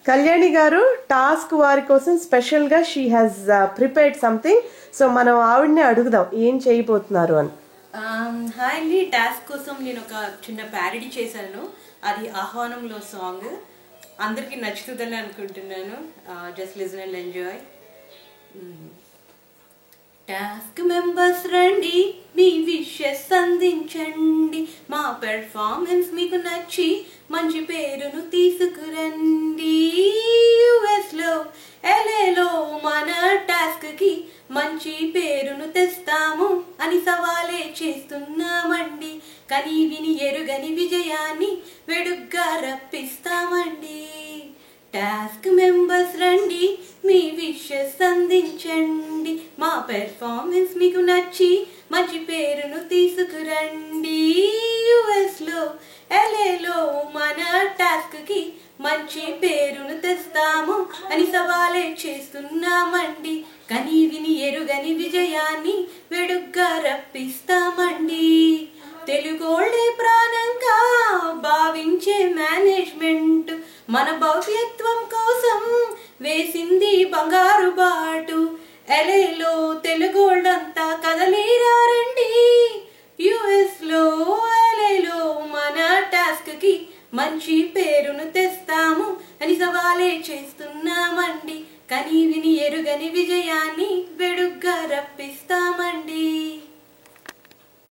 కళ్యాణి గారు టాస్క్ వారి కోసం స్పెషల్ గా she has prepared something. So మనం ఆవిడనే అడుగుదాం ఏం చేయబోతున్నారు అని. హాయ్ అండి, టాస్క్ కోసం నేను ఒక చిన్న ప్యారడీ చేశాను. అది ఆహ్వానంలో సాంగ్ అందరికి నచ్చుతుందని అనుకుంటున్నాను. Just listen and enjoy. Task members రండి, మీ విషెస్ అందించండి, మా పెర్ఫార్మెన్స్ మీకు నచ్చి మంచి పేరును తీసుకురండి. యుఎస్ లో ఎల్ఏలో మన టాస్క్ కి మంచి పేరును తెస్తాము అని సవాలే చేస్తున్నామండి. కని విని ఎరుగని విజయాన్ని వెడుగ్గా రప్పిస్తామండి. టాస్క్ మెంబర్స్ రండి, మీ విషెస్ అందించండి, మా పెర్ఫార్మెన్స్ మీకు నచ్చి మంచి పేరును తీసుకురండి. యుఎస్ లో ఎల్ఏలో మన టాస్క్ కి మంచి పేరును తెస్తాము అని సవాలే చేస్తున్నామండి. కని విని ఎరుగని విజయాన్ని వెడుగ్గా రప్పిస్తామండి. తెలుగోళ్ళే ప్రాణంగా భావించే మేనేజ్మెంట్ మన భవ్యత్వం కోసం వేసింది బంగారు బాటు. ఎల్ఏలో తెలుగోళ్ళంతా కదలిరారండి. యుఎస్ లో ఎల్ఏలో మన టాస్క్ కి మంచి పేరును తెస్తాము అని సవాలే చేస్తున్నామండి. కని విని ఎరుగని విజయాన్ని వెడుగ్గా రప్పిస్తామండి.